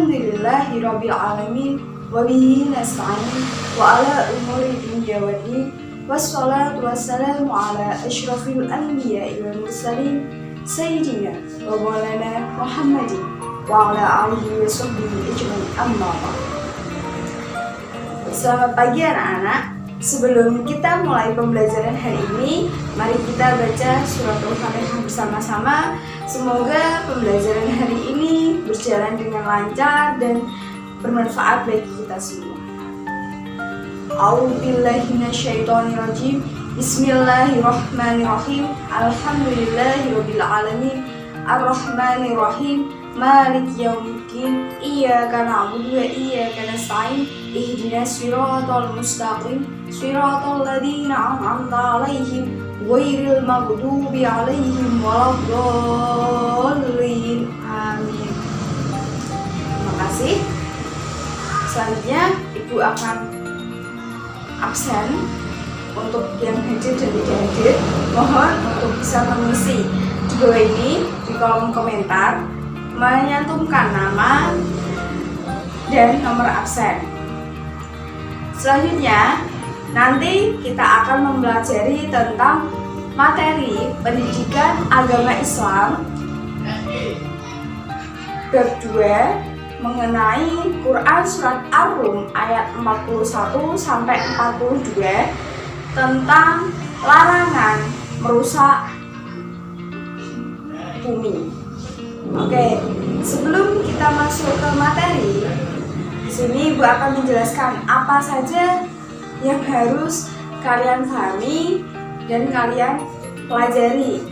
Alhamdulillahirabbil alamin wa bihi nasta'in wa ala umuri dunya waddin wassalatu wassalamu ala asyrafil anbiya'i wal mursalin sayyidina wa maulana Muhammadin wa ala alihi wa sahbihi ajmain amma ba'd. Selamat pagi anak-anak. Sebelum kita mulai pembelajaran hari ini, mari kita baca surat Al-Fatihah bersama-sama. Semoga pembelajaran hari ini berjalan dengan lancar dan bermanfaat bagi kita semua. A'udzubillahi minasyaitonirrajim. Bismillahirrahmanirrahim. Alhamdulillahirabbil alamin. Arrahmanirrahim. Maliki yaumiddin. Iyyaka na'budu wa iyyaka nasta'in. Ihdinas siratal mustaqim. Siratal ladzina an'amta 'alaihim ghairil maghdubi 'alaihim waladdallin. Amin. Terima kasih. Selanjutnya Ibu akan absen. Untuk yang hadir dan tidak hadir, mohon untuk bisa mengisi di bawah ini di kolom komentar, menyantumkan nama dan nomor absen. Selanjutnya, nanti kita akan mempelajari tentang materi pendidikan agama Islam bab 2 mengenai Quran Surat Ar-Rum ayat 41 sampai 42 tentang larangan merusak bumi. Oke, sebelum kita masuk ke materi, di sini Ibu akan menjelaskan apa saja yang harus kalian pahami dan kalian pelajari.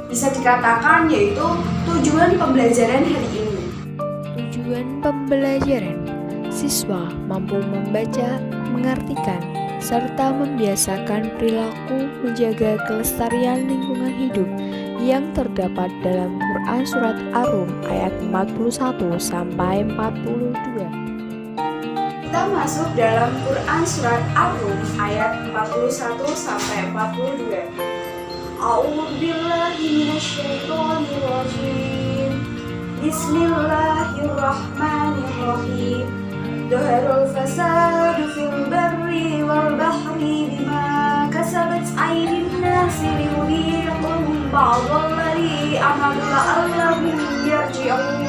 Bisa dikatakan yaitu tujuan pembelajaran hari ini. Tujuan pembelajaran, siswa mampu membaca, mengartikan, serta membiasakan perilaku menjaga kelestarian lingkungan hidup yang terdapat dalam Quran Surat Ar-Rum ayat 41 sampai 42. Kita masuk dalam Quran Surat Ar-Rum ayat 41 sampai 42. A'udzubillahi minasyaitonirrajim. Bismillahirrahmanirrahim. Dhaharul fasadu fil barri wal bahri bima kasabat aydin nasi liyudhiqahum ba'dalladzi amilu la'allahum yarji'un.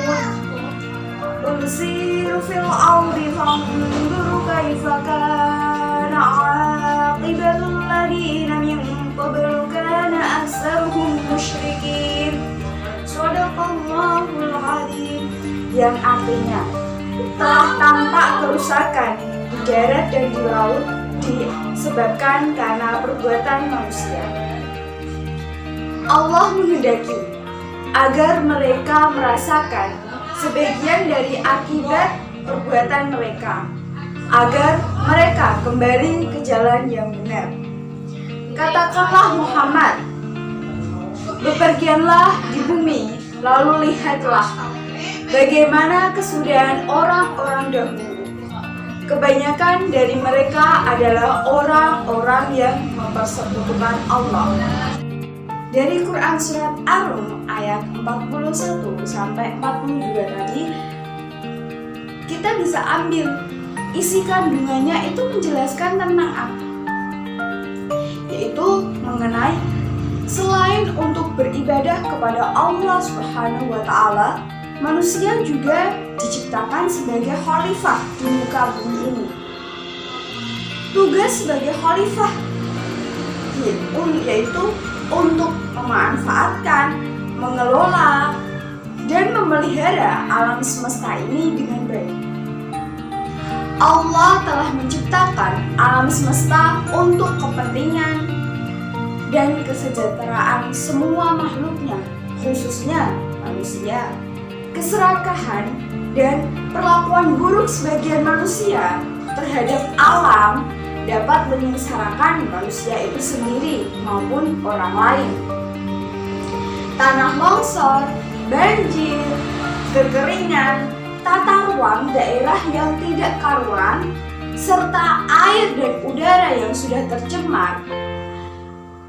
Qul siru fil ardi fanzuru kaifa kana 'aqibatul ladzina min qablu kana aktsaruhum musyrikin. Shadaqallahul 'adzim. Yang artinya, telah tampak kerusakan di darat dan di laut disebabkan karena perbuatan manusia. Allah menghendaki agar mereka merasakan sebagian dari akibat perbuatan mereka, agar mereka kembali ke jalan yang benar. Katakanlah Muhammad, bepergianlah di bumi, lalu lihatlah bagaimana kesudahan orang-orang dahulu. Kebanyakan dari mereka adalah orang-orang yang mempersekutukan Allah. Dari Quran Surat Ar-Rum ayat 41 sampai 42 tadi, kita bisa ambil isi kandungannya itu menjelaskan tentang apa? Yaitu mengenai selain untuk beribadah kepada Allah Subhanahu wa Ta'ala, manusia juga diciptakan sebagai khalifah di muka bumi ini. Tugas sebagai khalifah yaitu untuk memanfaatkan, mengelola, dan memelihara alam semesta ini dengan baik. Allah telah menciptakan alam semesta untuk kepentingan dan kesejahteraan semua makhluknya, khususnya manusia. Keserakahan dan perlakuan buruk sebagian manusia terhadap alam dapat menyengsarakan manusia itu sendiri maupun orang lain. Tanah longsor, banjir, kekeringan, tata ruang daerah yang tidak karuan, serta air dan udara yang sudah tercemar,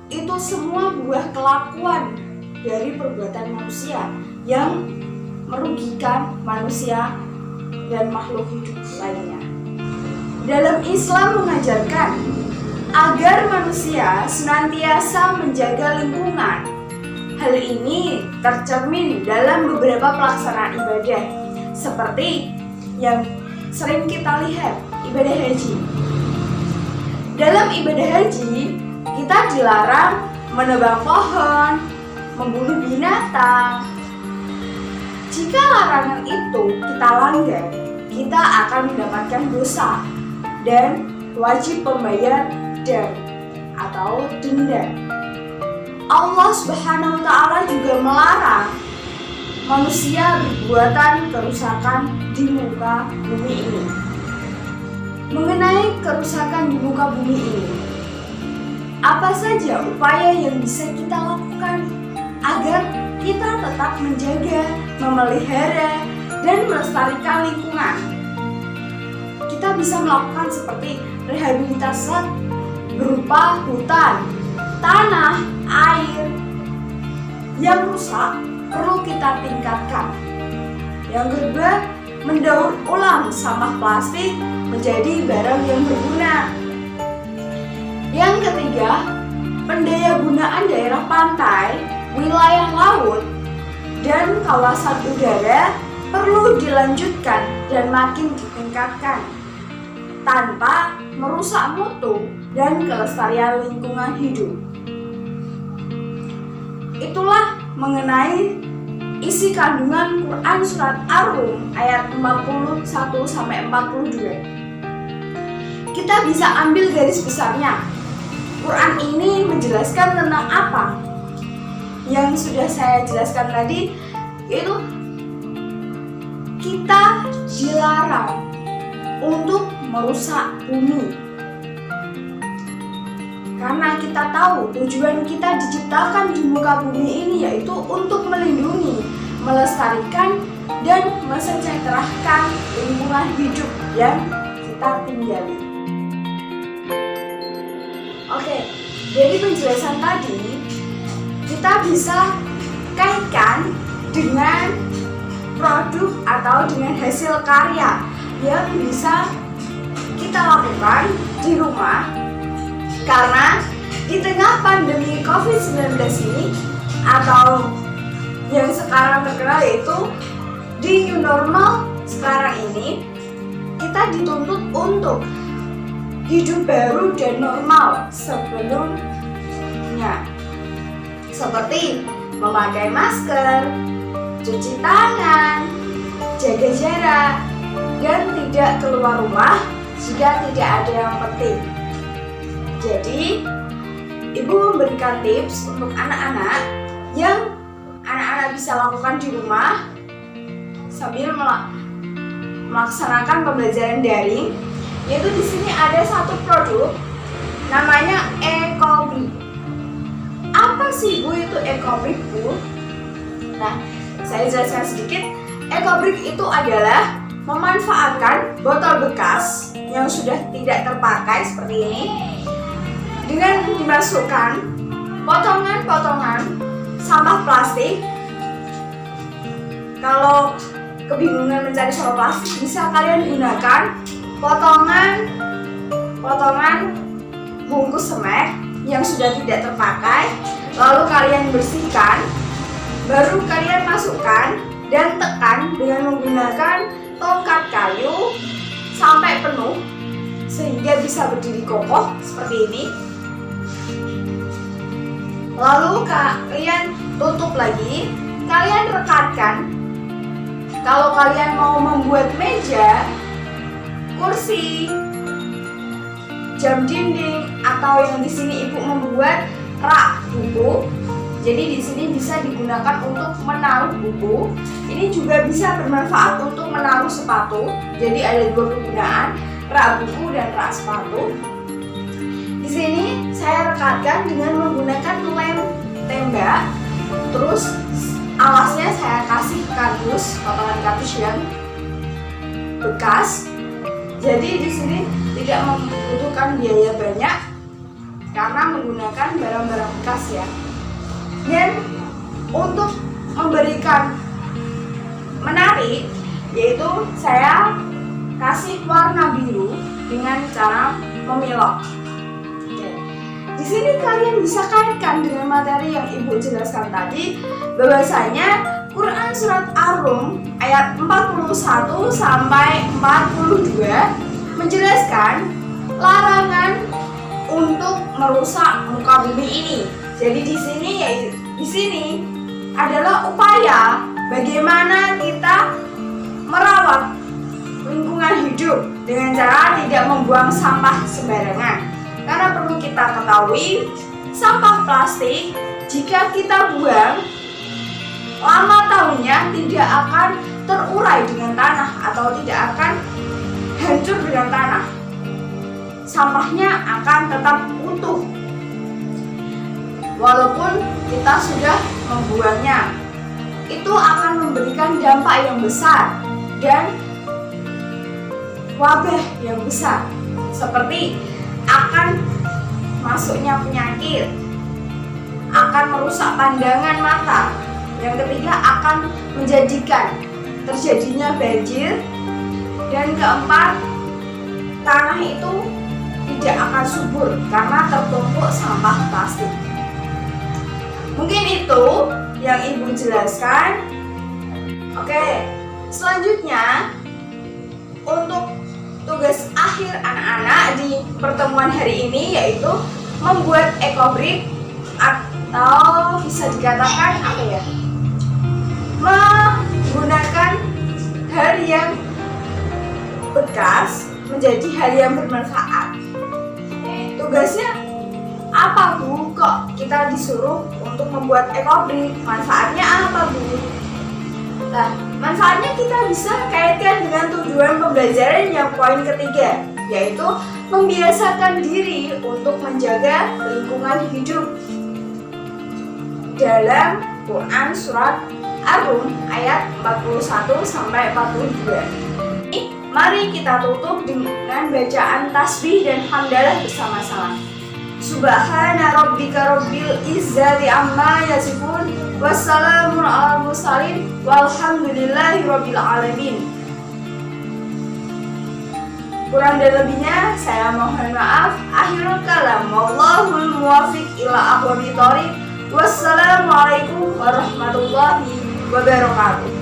itu semua buah kelakuan dari perbuatan manusia yang merugikan manusia dan makhluk hidup lainnya. Dalam Islam mengajarkan agar manusia senantiasa menjaga lingkungan. Hal ini tercermin dalam beberapa pelaksanaan ibadah, seperti yang sering kita lihat, ibadah haji. Dalam ibadah haji, kita dilarang menebang pohon, membunuh binatang. Jika larangan itu kita langgar, kita akan mendapatkan dosa dan wajib membayar dam atau denda. Allah Subhanahu wa Ta'ala juga melarang manusia berbuatan kerusakan di muka bumi ini. Mengenai kerusakan di muka bumi ini, apa saja upaya yang bisa kita lakukan agar kita tetap menjaga, memelihara, dan melestarikan lingkungan? Kita bisa melakukan seperti rehabilitasi berupa hutan, tanah, air yang rusak perlu kita tingkatkan. Yang kedua, mendaur ulang sampah plastik menjadi barang yang berguna. Yang ketiga, pendayagunaan daerah pantai, wilayah laut, dan kawasan udara perlu dilanjutkan dan makin ditingkatkan tanpa merusak mutu dan kelestarian lingkungan hidup. Itulah mengenai isi kandungan Quran Surat Ar-Rum ayat 41-42. Kita bisa ambil garis besarnya. Quran ini menjelaskan tentang apa? Yang sudah saya jelaskan tadi, yaitu kita dilarang untuk merusak bumi. Karena kita tahu tujuan kita diciptakan di muka bumi ini yaitu untuk melindungi, melestarikan, dan mensejahterakan lingkungan hidup yang kita tinggali. Oke, dari penjelasan tadi kita bisa kaitkan dengan produk atau dengan hasil karya yang bisa kita lakukan di rumah. Karena di tengah pandemi COVID-19 ini, atau yang sekarang terkenal yaitu di new normal sekarang ini, kita dituntut untuk hidup baru dan normal sebelumnya, seperti memakai masker, cuci tangan, jaga jarak, dan tidak keluar rumah jika tidak ada yang penting. Jadi, ibu memberikan tips untuk anak-anak yang anak-anak bisa lakukan di rumah sambil melaksanakan pembelajaran daring, yaitu di sini ada satu produk namanya EcoBrick. Apa sih Bu itu EcoBrick, Bu? Nah, saya jelaskan sedikit. EcoBrick itu adalah memanfaatkan botol bekas yang sudah tidak terpakai seperti ini dengan dimasukkan potongan-potongan sampah plastik. Kalau kebingungan mencari sampah plastik, bisa kalian gunakan potongan bungkus semek yang sudah tidak terpakai, lalu kalian bersihkan, baru kalian masukkan dan tekan dengan menggunakan tongkat kayu sampai penuh sehingga bisa berdiri kokoh seperti ini. Lalu kalian tutup lagi, kalian rekatkan. Kalau kalian mau membuat meja, kursi, jam dinding, atau yang di sini ibu membuat rak buku. Jadi di sini bisa digunakan untuk menaruh buku. Ini juga bisa bermanfaat untuk menaruh sepatu. Jadi ada dua kegunaan, rak buku dan rak sepatu. Di sini saya rekatkan dengan menggunakan lem tembak. Terus alasnya saya kasih kardus, potongan kardus yang bekas. Jadi di sini tidak membutuhkan biaya banyak karena menggunakan barang-barang bekas ya. Dan untuk memberikan menarik, yaitu saya kasih warna biru dengan cara memilok. Oke. Di sini kalian bisa kaitkan dengan materi yang Ibu jelaskan tadi, bahwasanya Quran surat Ar-Rum ayat 41 sampai 42 menjelaskan larangan untuk merusak muka bumi ini. Jadi di sini adalah upaya bagaimana kita merawat lingkungan hidup dengan cara tidak membuang sampah sembarangan. Karena perlu kita ketahui, sampah plastik jika kita buang lama tahunnya tidak akan terurai dengan tanah atau tidak akan hancur dengan tanah. Sampahnya akan tetap utuh walaupun kita sudah membuangnya. Itu akan memberikan dampak yang besar dan wabah yang besar, seperti akan masuknya penyakit, akan merusak pandangan mata. Yang ketiga, akan menjadikan terjadinya banjir. Dan keempat, tanah itu tidak akan subur karena tertumpuk sampah plastik. Mungkin itu yang Ibu jelaskan. Oke, selanjutnya untuk tugas akhir anak-anak di pertemuan hari ini yaitu membuat ekobrik, atau bisa dikatakan apa ya, menggunakan hal yang bekas menjadi hal yang bermanfaat. Tugasnya apa, Bu? Kok kita disuruh untuk membuat ekobrik? Manfaatnya apa, Bu? Nah, manfaatnya kita bisa kaitkan dengan tujuan pembelajaran yang poin ketiga, yaitu membiasakan diri untuk menjaga lingkungan hidup. Dalam Quran surat Ar-Rum ayat 41 sampai 42. Mari kita tutup dengan bacaan tasbih dan hamdalah bersama-sama. Subhana rabbika rabbil izzati amma yasifun, wassalamun alal mursalin, walhamdulillahi rabbil alamin. Kurang dan lebihnya saya mohon maaf. Akhirul kalam, wallahul muwafiq ila aqwamit thoriq. Wassalamualaikum warahmatullahi wabarakatuh.